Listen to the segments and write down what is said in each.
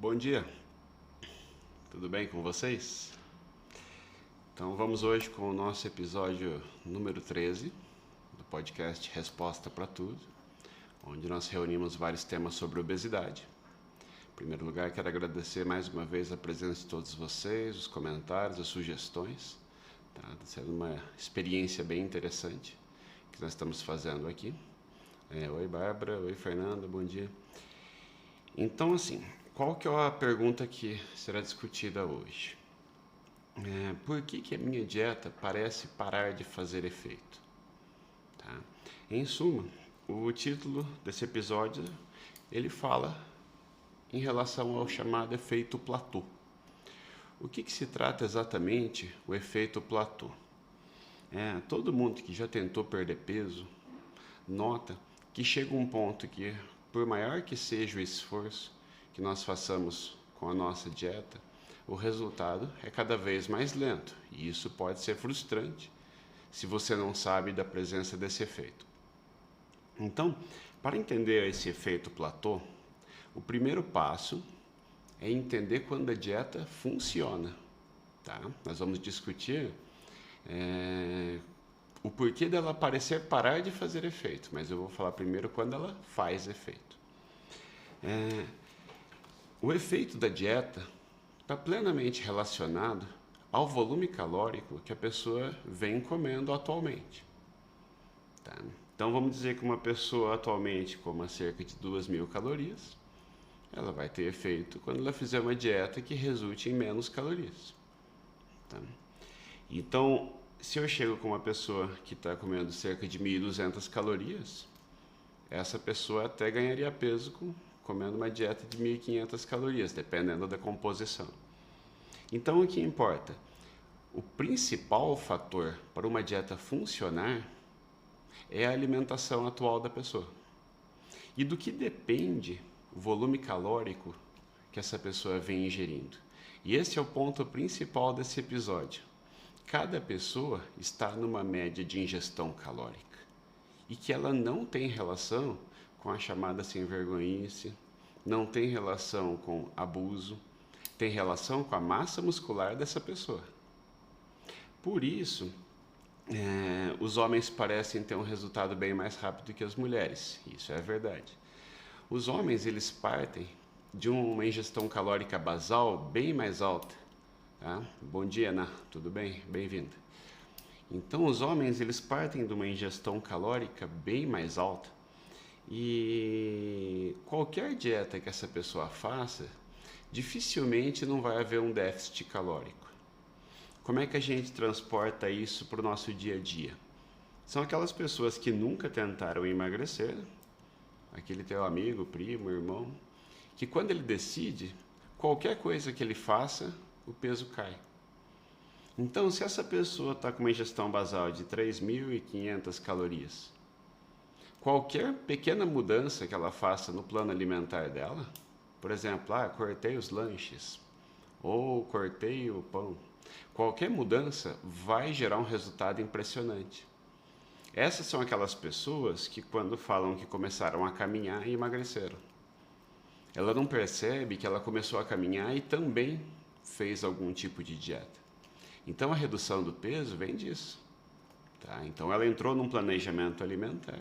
Bom dia, tudo bem com vocês? Então vamos hoje com o nosso episódio número 13 do podcast Resposta para Tudo, onde nós reunimos vários temas sobre obesidade. Em primeiro lugar, quero agradecer mais uma vez a presença de todos vocês, os comentários, as sugestões. Está sendo uma experiência bem interessante que nós estamos fazendo aqui. Oi Bárbara, oi Fernanda, bom dia. Então assim, qual que é a pergunta que será discutida hoje? Por que a minha dieta parece parar de fazer efeito? Tá? Em suma, o título desse episódio, ele fala em relação ao chamado efeito platô. O que se trata exatamente o efeito platô? Todo mundo que já tentou perder peso nota que chega um ponto que, por maior que seja o esforço que nós façamos com a nossa dieta, o resultado é cada vez mais lento, e isso pode ser frustrante se você não sabe da presença desse efeito. Então, para entender esse efeito platô, o primeiro passo é entender quando a dieta funciona. Tá? Nós vamos discutir o porquê dela parecer parar de fazer efeito, mas eu vou falar primeiro quando ela faz efeito. O efeito da dieta está plenamente relacionado ao volume calórico que a pessoa vem comendo atualmente. Tá? Então vamos dizer que uma pessoa atualmente coma cerca de 2.000 calorias, ela vai ter efeito quando ela fizer uma dieta que resulte em menos calorias. Tá? Então, se eu chego com uma pessoa que está comendo cerca de 1.200 calorias, essa pessoa até ganharia peso comendo uma dieta de 1.500 calorias, dependendo da composição. Então, o que importa? O principal fator para uma dieta funcionar é a alimentação atual da pessoa. E do que depende o volume calórico que essa pessoa vem ingerindo. E esse é o ponto principal desse episódio. Cada pessoa está numa média de ingestão calórica e que ela não tem relação com a chamada sem-vergonhice, não tem relação com abuso, tem relação com a massa muscular dessa pessoa. Por isso, os homens parecem ter um resultado bem mais rápido que as mulheres. Isso é verdade. Os homens, eles partem de uma ingestão calórica basal bem mais alta. Tá? Bom dia, Ana. Tudo bem? Bem-vinda. Então, os homens, eles partem de uma ingestão calórica bem mais alta. E qualquer dieta que essa pessoa faça, dificilmente não vai haver um déficit calórico. Como é que a gente transporta isso para o nosso dia a dia? São aquelas pessoas que nunca tentaram emagrecer, aquele teu amigo, primo, irmão, que quando ele decide, qualquer coisa que ele faça, o peso cai. Então, se essa pessoa está com uma ingestão basal de 3.500 calorias, qualquer pequena mudança que ela faça no plano alimentar dela, por exemplo, cortei os lanches, ou cortei o pão, qualquer mudança vai gerar um resultado impressionante. Essas são aquelas pessoas que quando falam que começaram a caminhar e emagreceram. Ela não percebe que ela começou a caminhar e também fez algum tipo de dieta. Então a redução do peso vem disso. Tá? Então ela entrou num planejamento alimentar.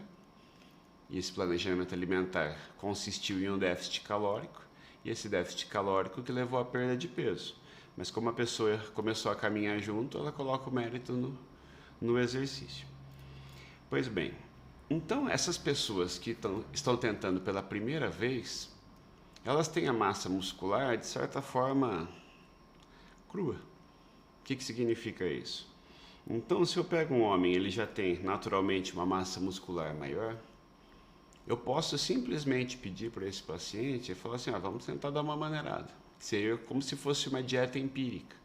E esse planejamento alimentar consistiu em um déficit calórico. E esse déficit calórico que levou à perda de peso. Mas como a pessoa começou a caminhar junto, ela coloca o mérito no exercício. Pois bem, então essas pessoas que estão tentando pela primeira vez, elas têm a massa muscular, de certa forma, crua. O que significa isso? Então, se eu pego um homem, ele já tem naturalmente uma massa muscular maior, eu posso simplesmente pedir para esse paciente e falar assim, vamos tentar dar uma maneirada. Seria como se fosse uma dieta empírica.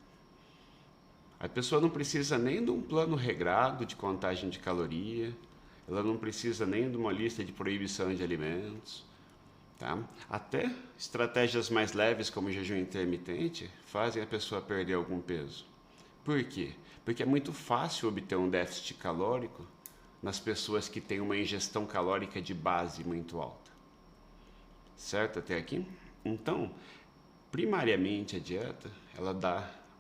A pessoa não precisa nem de um plano regrado de contagem de caloria, ela não precisa nem de uma lista de proibição de alimentos. Tá? Até estratégias mais leves como o jejum intermitente fazem a pessoa perder algum peso. Por quê? Porque é muito fácil obter um déficit calórico nas pessoas que têm uma ingestão calórica de base muito alta. Certo até aqui? Então, primariamente a dieta,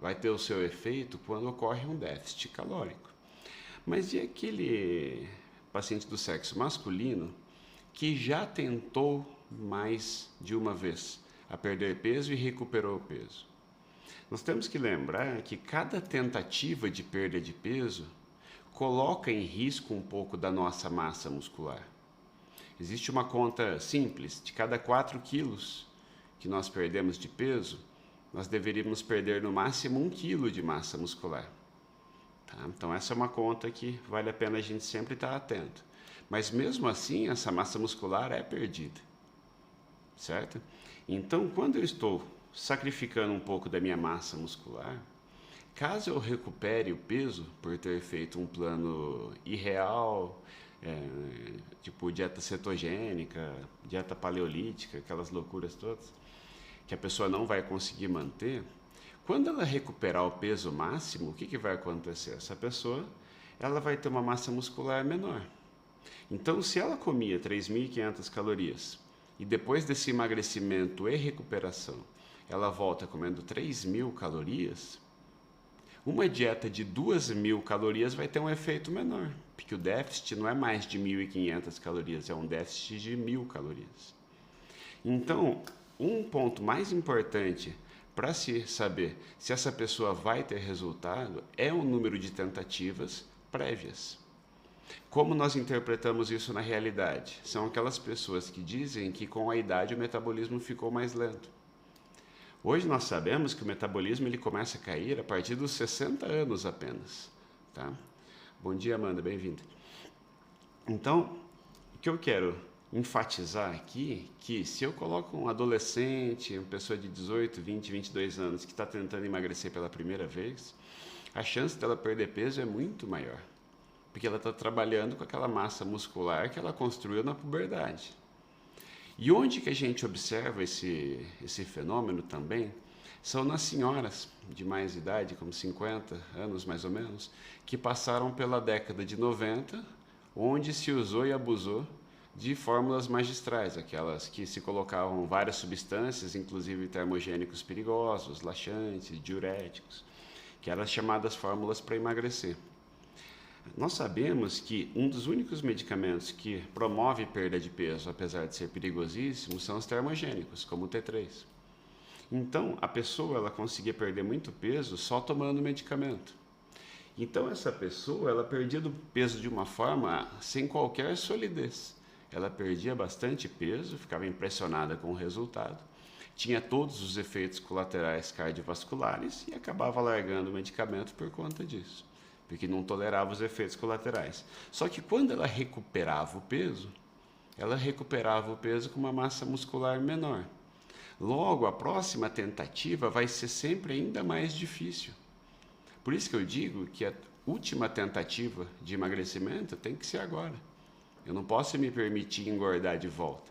vai ter o seu efeito quando ocorre um déficit calórico. Mas e aquele paciente do sexo masculino que já tentou mais de uma vez a perder peso e recuperou o peso? Nós temos que lembrar que cada tentativa de perda de peso coloca em risco um pouco da nossa massa muscular. Existe uma conta simples: de cada 4 quilos que nós perdemos de peso, nós deveríamos perder no máximo 1 quilo de massa muscular. Tá? Então essa é uma conta que vale a pena a gente sempre estar atento. Mas mesmo assim, essa massa muscular é perdida, certo? Então, quando eu estou sacrificando um pouco da minha massa muscular, caso eu recupere o peso por ter feito um plano irreal, tipo dieta cetogênica, dieta paleolítica, aquelas loucuras todas, que a pessoa não vai conseguir manter, quando ela recuperar o peso máximo, o que vai acontecer? Essa pessoa ela vai ter uma massa muscular menor. Então, se ela comia 3.500 calorias e depois desse emagrecimento e recuperação, ela volta comendo 3.000 calorias, uma dieta de 2.000 calorias vai ter um efeito menor, porque o déficit não é mais de 1.500 calorias, é um déficit de 1.000 calorias. Então, um ponto mais importante para se saber se essa pessoa vai ter resultado é o número de tentativas prévias. Como nós interpretamos isso na realidade? São aquelas pessoas que dizem que com a idade o metabolismo ficou mais lento. Hoje nós sabemos que o metabolismo ele começa a cair a partir dos 60 anos apenas. Tá? Bom dia, Amanda, bem-vinda. Então, o que eu quero enfatizar aqui é que se eu coloco um adolescente, uma pessoa de 18, 20, 22 anos que está tentando emagrecer pela primeira vez, a chance dela perder peso é muito maior, porque ela está trabalhando com aquela massa muscular que ela construiu na puberdade. E onde que a gente observa esse fenômeno também são nas senhoras de mais idade, como 50 anos mais ou menos, que passaram pela década de 90, onde se usou e abusou de fórmulas magistrais, aquelas que se colocavam várias substâncias, inclusive termogênicos perigosos, laxantes, diuréticos, que eram as chamadas fórmulas para emagrecer. Nós sabemos que um dos únicos medicamentos que promove perda de peso, apesar de ser perigosíssimo, são os termogênicos, como o T3. Então, a pessoa ela conseguia perder muito peso só tomando medicamento. Então, essa pessoa ela perdia do peso de uma forma sem qualquer solidez. Ela perdia bastante peso, ficava impressionada com o resultado, tinha todos os efeitos colaterais cardiovasculares e acabava largando o medicamento por conta disso, porque não tolerava os efeitos colaterais. Só que quando ela recuperava o peso com uma massa muscular menor. Logo, a próxima tentativa vai ser sempre ainda mais difícil. Por isso que eu digo que a última tentativa de emagrecimento tem que ser agora. Eu não posso me permitir engordar de volta,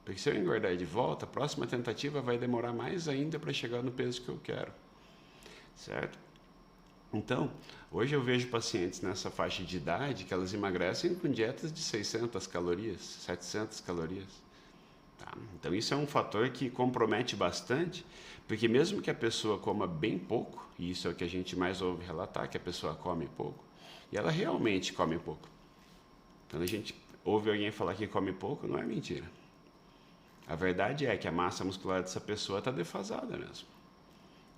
porque se eu engordar de volta, a próxima tentativa vai demorar mais ainda para chegar no peso que eu quero, certo? Então, hoje eu vejo pacientes nessa faixa de idade que elas emagrecem com dietas de 600 calorias, 700 calorias. Tá? Então, isso é um fator que compromete bastante, porque mesmo que a pessoa coma bem pouco, e isso é o que a gente mais ouve relatar, que a pessoa come pouco, e ela realmente come pouco. Quando a gente ouve alguém falar que come pouco, não é mentira. A verdade é que a massa muscular dessa pessoa está defasada mesmo.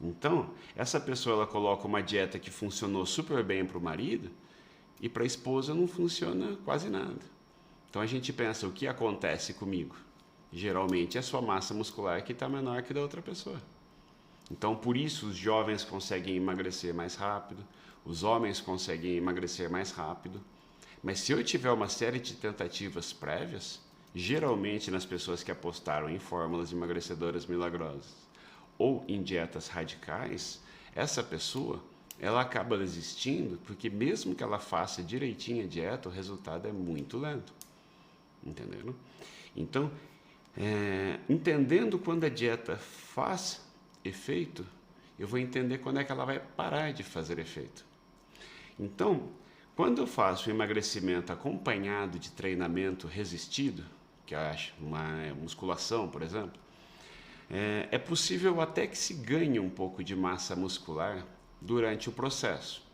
Então, essa pessoa ela coloca uma dieta que funcionou super bem para o marido e para a esposa não funciona quase nada. Então a gente pensa, o que acontece comigo? Geralmente é a sua massa muscular que está menor que da outra pessoa. Então por isso os jovens conseguem emagrecer mais rápido, os homens conseguem emagrecer mais rápido. Mas se eu tiver uma série de tentativas prévias, geralmente nas pessoas que apostaram em fórmulas emagrecedoras milagrosas ou em dietas radicais, essa pessoa ela acaba desistindo porque mesmo que ela faça direitinho a dieta, o resultado é muito lento. Entenderam? Então, entendendo quando a dieta faz efeito, eu vou entender quando é que ela vai parar de fazer efeito. Então, quando eu faço um emagrecimento acompanhado de treinamento resistido, que eu acho uma musculação, por exemplo, É possível até que se ganhe um pouco de massa muscular durante o processo.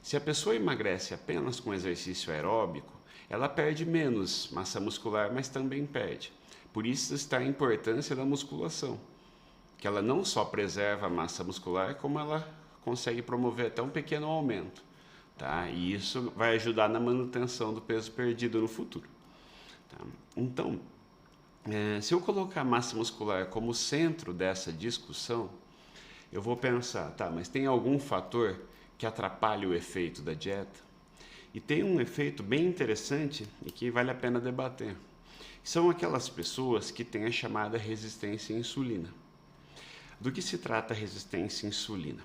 Se a pessoa emagrece apenas com exercício aeróbico, ela perde menos massa muscular, mas também perde. Por isso está a importância da musculação, que ela não só preserva a massa muscular, como ela consegue promover até um pequeno aumento, tá? E isso vai ajudar na manutenção do peso perdido no futuro, tá? Então, se eu colocar a massa muscular como centro dessa discussão, eu vou pensar, tá, mas tem algum fator que atrapalha o efeito da dieta? E tem um efeito bem interessante e que vale a pena debater. São aquelas pessoas que têm a chamada resistência à insulina. Do que se trata a resistência à insulina?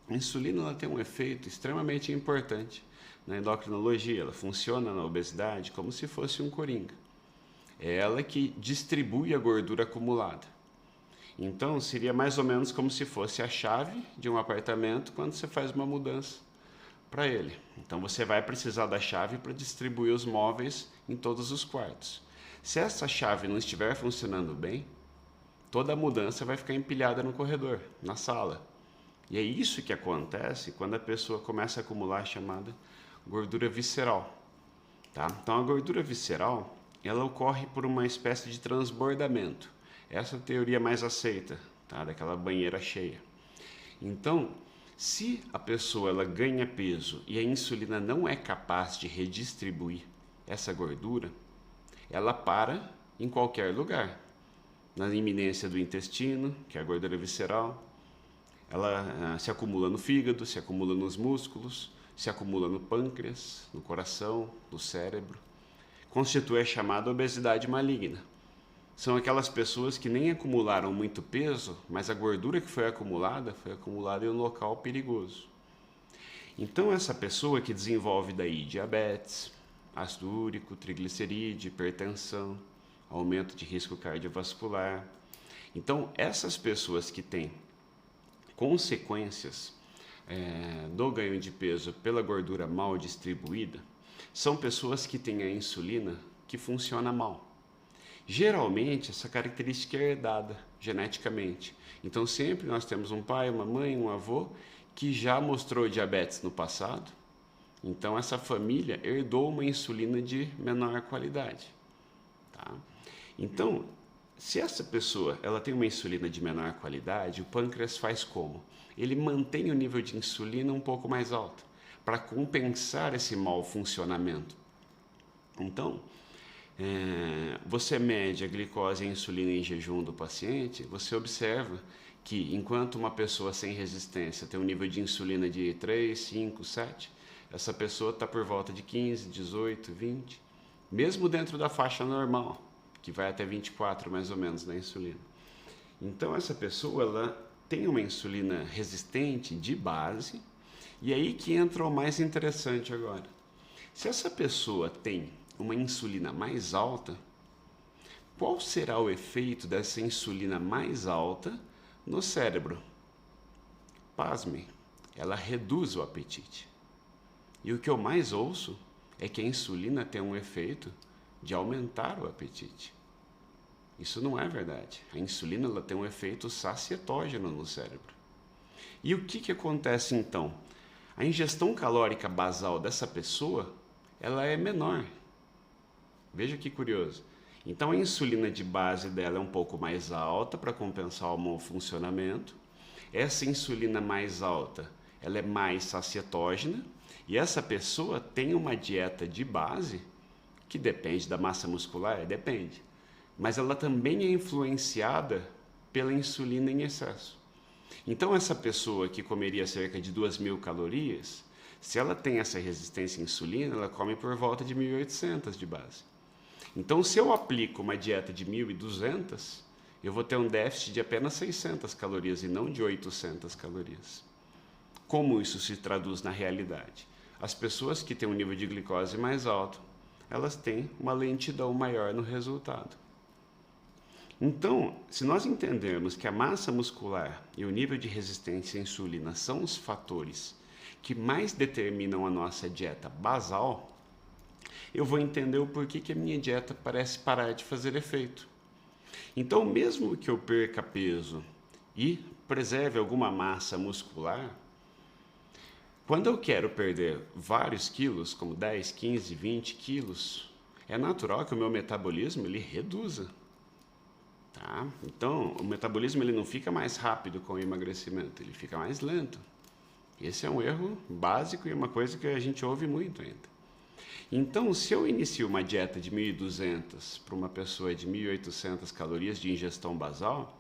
A insulina ela tem um efeito extremamente importante na endocrinologia. Ela funciona na obesidade como se fosse um coringa. É ela que distribui a gordura acumulada. Então, seria mais ou menos como se fosse a chave de um apartamento quando você faz uma mudança para ele. Então, você vai precisar da chave para distribuir os móveis em todos os quartos. Se essa chave não estiver funcionando bem, toda a mudança vai ficar empilhada no corredor, na sala. E é isso que acontece quando a pessoa começa a acumular a chamada gordura visceral, tá? Então, a gordura visceral, ela ocorre por uma espécie de transbordamento. Essa é a teoria mais aceita, tá? Daquela banheira cheia. Então, se a pessoa ela ganha peso e a insulina não é capaz de redistribuir essa gordura, ela para em qualquer lugar. Na iminência do intestino, que é a gordura visceral, ela se acumula no fígado, se acumula nos músculos, se acumula no pâncreas, no coração, no cérebro. Constitui a chamada obesidade maligna. São aquelas pessoas que nem acumularam muito peso, mas a gordura que foi acumulada em um local perigoso. Então essa pessoa que desenvolve daí diabetes, ácido úrico, triglicerídeo, hipertensão, aumento de risco cardiovascular. Então essas pessoas que têm consequências do ganho de peso pela gordura mal distribuída, são pessoas que têm a insulina que funciona mal. Geralmente, essa característica é herdada geneticamente. Então, sempre nós temos um pai, uma mãe, um avô que já mostrou diabetes no passado. Então, essa família herdou uma insulina de menor qualidade. Tá? Então, se essa pessoa ela tem uma insulina de menor qualidade, o pâncreas faz como? Ele mantém o nível de insulina um pouco mais alto, para compensar esse mau funcionamento. Então, você mede a glicose e a insulina em jejum do paciente, você observa que enquanto uma pessoa sem resistência tem um nível de insulina de 3, 5, 7, essa pessoa está por volta de 15, 18, 20, mesmo dentro da faixa normal, que vai até 24 mais ou menos na insulina. Então essa pessoa ela tem uma insulina resistente de base, e aí que entra o mais interessante agora. Se essa pessoa tem uma insulina mais alta, qual será o efeito dessa insulina mais alta no cérebro? Pasme, ela reduz o apetite. E o que eu mais ouço é que a insulina tem um efeito de aumentar o apetite. Isso não é verdade. A insulina ela tem um efeito sacietógeno no cérebro. E o que acontece então? A ingestão calórica basal dessa pessoa ela é menor. Veja que curioso. Então a insulina de base dela é um pouco mais alta para compensar o mau funcionamento. Essa insulina mais alta, ela é mais sacietógena e essa pessoa tem uma dieta de base que depende da massa muscular, depende. Mas ela também é influenciada pela insulina em excesso. Então essa pessoa que comeria cerca de 2.000 calorias, se ela tem essa resistência à insulina, ela come por volta de 1.800 de base. Então, se eu aplico uma dieta de 1.200, eu vou ter um déficit de apenas 600 calorias e não de 800 calorias. Como isso se traduz na realidade? As pessoas que têm um nível de glicose mais alto, elas têm uma lentidão maior no resultado. Então, se nós entendermos que a massa muscular e o nível de resistência à insulina são os fatores que mais determinam a nossa dieta basal, eu vou entender o porquê que a minha dieta parece parar de fazer efeito. Então, mesmo que eu perca peso e preserve alguma massa muscular, quando eu quero perder vários quilos, como 10, 15, 20 quilos, é natural que o meu metabolismo ele reduza. Tá? Então, o metabolismo ele não fica mais rápido com o emagrecimento, ele fica mais lento. Esse é um erro básico e uma coisa que a gente ouve muito ainda. Então, se eu inicio uma dieta de 1.200 para uma pessoa de 1.800 calorias de ingestão basal,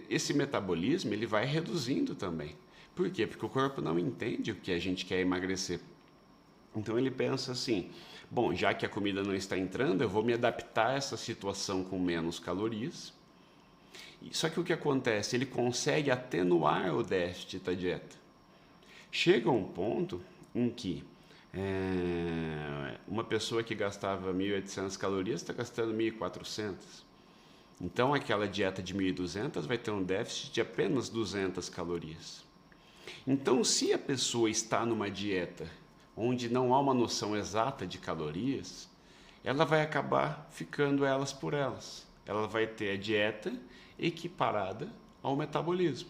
esse metabolismo ele vai reduzindo também. Por quê? Porque o corpo não entende o que a gente quer emagrecer. Então ele pensa assim, bom, já que a comida não está entrando, eu vou me adaptar a essa situação com menos calorias. Só que o que acontece? Ele consegue atenuar o déficit da dieta. Chega um ponto em que uma pessoa que gastava 1.800 calorias está gastando 1.400. Então aquela dieta de 1.200 vai ter um déficit de apenas 200 calorias. Então, se a pessoa está numa dieta onde não há uma noção exata de calorias, ela vai acabar ficando elas por elas. Ela vai ter a dieta equiparada ao metabolismo,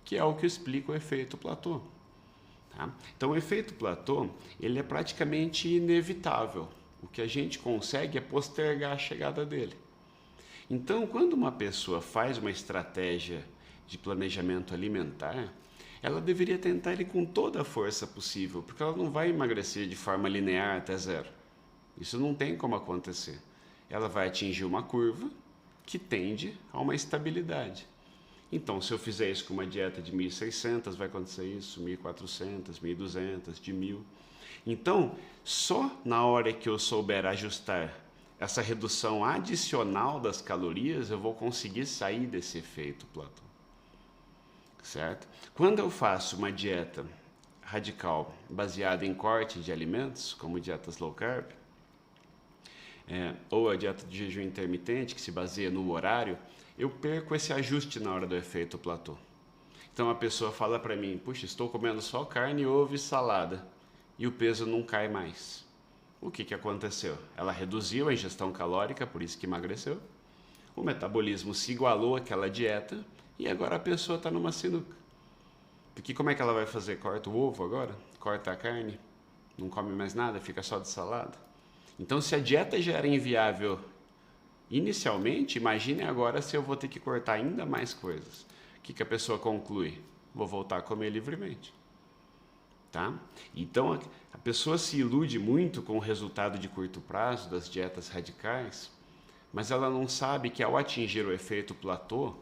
que é o que explica o efeito platô. Tá? Então, o efeito platô ele é praticamente inevitável. O que a gente consegue é postergar a chegada dele. Então, quando uma pessoa faz uma estratégia de planejamento alimentar, ela deveria tentar ele com toda a força possível, porque ela não vai emagrecer de forma linear até zero. Isso não tem como acontecer. Ela vai atingir uma curva que tende a uma estabilidade. Então, se eu fizer isso com uma dieta de 1.600, vai acontecer isso, 1.400, 1.200, de 1.000. Então, só na hora que eu souber ajustar essa redução adicional das calorias, eu vou conseguir sair desse efeito platô. Certo? Quando eu faço uma dieta radical baseada em corte de alimentos, como dietas low carb, ou a dieta de jejum intermitente, que se baseia no horário, eu perco esse ajuste na hora do efeito platô. Então a pessoa fala para mim, puxa, estou comendo só carne, ovo e salada, e o peso não cai mais. O que aconteceu? Ela reduziu a ingestão calórica, por isso que emagreceu. O metabolismo se igualou àquela dieta, e agora a pessoa está numa sinuca. Porque como é que ela vai fazer? Corta o ovo agora? Corta a carne? Não come mais nada? Fica só de salada? Então, se a dieta já era inviável inicialmente, imagine agora se eu vou ter que cortar ainda mais coisas. O que a pessoa conclui? Vou voltar a comer livremente. Tá? Então, a pessoa se ilude muito com o resultado de curto prazo das dietas radicais, mas ela não sabe que ao atingir o efeito platô,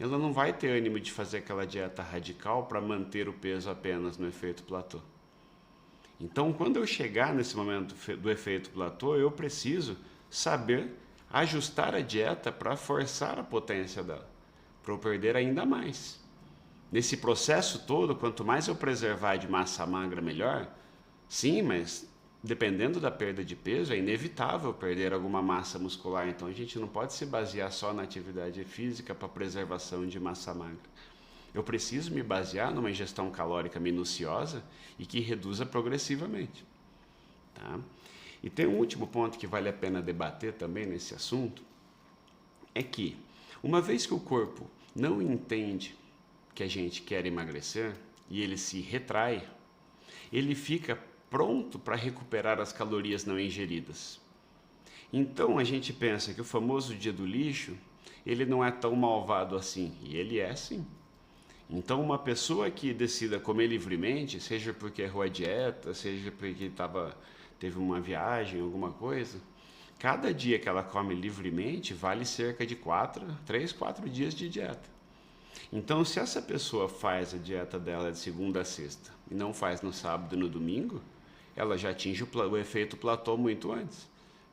ela não vai ter ânimo de fazer aquela dieta radical para manter o peso apenas no efeito platô. Então, quando eu chegar nesse momento do efeito platô, eu preciso saber ajustar a dieta para forçar a potência dela, para eu perder ainda mais. Nesse processo todo, quanto mais eu preservar de massa magra, melhor. Sim, mas dependendo da perda de peso, é inevitável perder alguma massa muscular. Então a gente não pode se basear só na atividade física para preservação de massa magra. Eu preciso me basear numa ingestão calórica minuciosa e que reduza progressivamente. Tá? E tem um último ponto que vale a pena debater também nesse assunto, é que uma vez que o corpo não entende que a gente quer emagrecer e ele se retrai, ele fica pronto para recuperar as calorias não ingeridas. Então a gente pensa que o famoso dia do lixo, ele não é tão malvado assim, e ele é sim. Então uma pessoa que decida comer livremente, seja porque errou a dieta, seja porque teve uma viagem, alguma coisa, cada dia que ela come livremente vale cerca de 3, 4 dias de dieta. Então, se essa pessoa faz a dieta dela de segunda a sexta e não faz no sábado e no domingo, ela já atinge o efeito platô muito antes.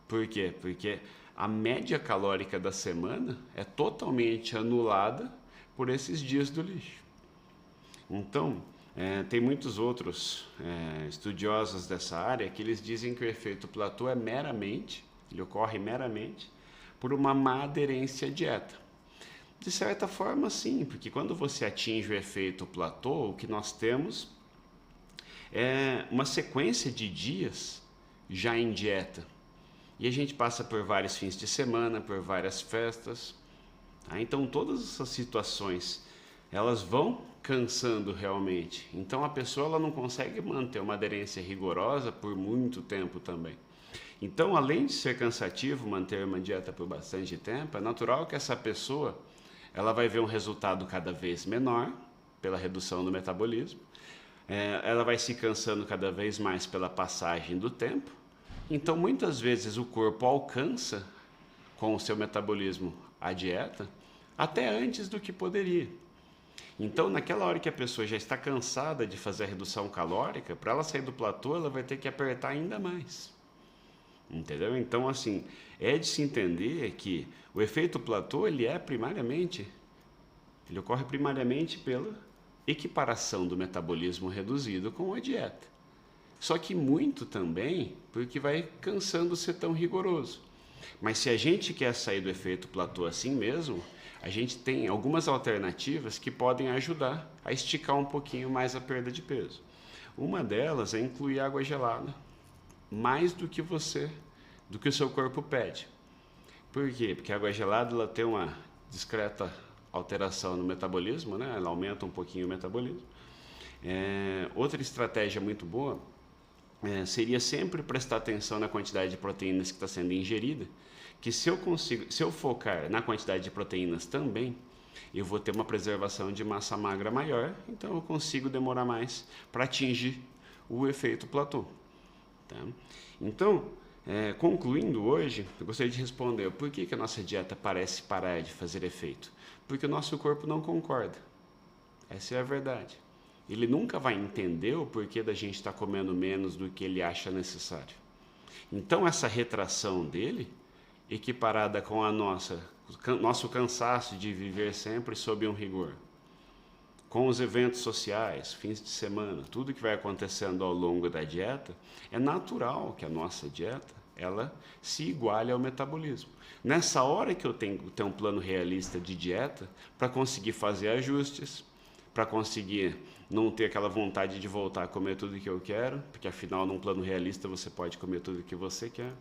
Por quê? Porque a média calórica da semana é totalmente anulada por esses dias do lixo. Então, tem muitos outros estudiosos dessa área que eles dizem que o efeito platô ele ocorre meramente por uma má aderência à dieta. De certa forma, sim, porque quando você atinge o efeito platô, o que nós temos é uma sequência de dias já em dieta. E a gente passa por vários fins de semana, por várias festas. Tá? Então todas essas situações, elas vão cansando realmente. Então a pessoa ela não consegue manter uma aderência rigorosa por muito tempo também. Então, além de ser cansativo manter uma dieta por bastante tempo, é natural que essa pessoa ela vai ver um resultado cada vez menor pela redução do metabolismo. Ela vai se cansando cada vez mais pela passagem do tempo. Então, muitas vezes o corpo alcança com o seu metabolismo a dieta até antes do que poderia. Então, naquela hora que a pessoa já está cansada de fazer a redução calórica, para ela sair do platô, ela vai ter que apertar ainda mais. Entendeu? Então, assim, é de se entender que o efeito platô, ele ocorre primariamente pela equiparação do metabolismo reduzido com a dieta. Só que muito também porque vai cansando ser tão rigoroso. Mas se a gente quer sair do efeito platô assim mesmo, a gente tem algumas alternativas que podem ajudar a esticar um pouquinho mais a perda de peso. Uma delas é incluir água gelada, mais do que o seu corpo pede. Por quê? Porque a água gelada ela tem uma discreta alteração no metabolismo, né? Ela aumenta um pouquinho o metabolismo. Outra estratégia muito boa seria sempre prestar atenção na quantidade de proteínas que está sendo ingerida, que se eu focar na quantidade de proteínas também, eu vou ter uma preservação de massa magra maior, então eu consigo demorar mais para atingir o efeito platô. Tá? Então, concluindo hoje, eu gostaria de responder por que a nossa dieta parece parar de fazer efeito. Porque o nosso corpo não concorda. Essa é a verdade. Ele nunca vai entender o porquê da gente estar comendo menos do que ele acha necessário. Então, essa retração dele, equiparada com nosso cansaço de viver sempre sob um rigor, com os eventos sociais, fins de semana, tudo que vai acontecendo ao longo da dieta, é natural que a nossa dieta ela se iguale ao metabolismo. Nessa hora que eu tenho que ter um plano realista de dieta para conseguir fazer ajustes, para conseguir não ter aquela vontade de voltar a comer tudo que eu quero, porque afinal num plano realista você pode comer tudo que você quer.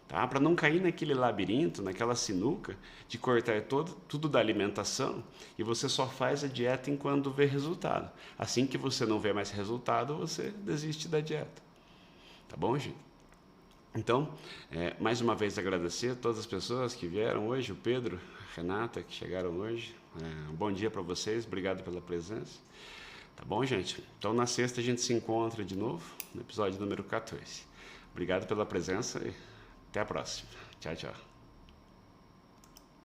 Tá? Para não cair naquele labirinto, naquela sinuca de cortar tudo da alimentação e você só faz a dieta enquanto vê resultado. Assim que você não vê mais resultado, você desiste da dieta. Tá bom, gente? Então, mais uma vez agradecer a todas as pessoas que vieram hoje, o Pedro, a Renata, que chegaram hoje. Um bom dia para vocês, obrigado pela presença. Tá bom, gente? Então, na sexta a gente se encontra de novo, no episódio número 14. Obrigado pela presença e até a próxima. Tchau, tchau.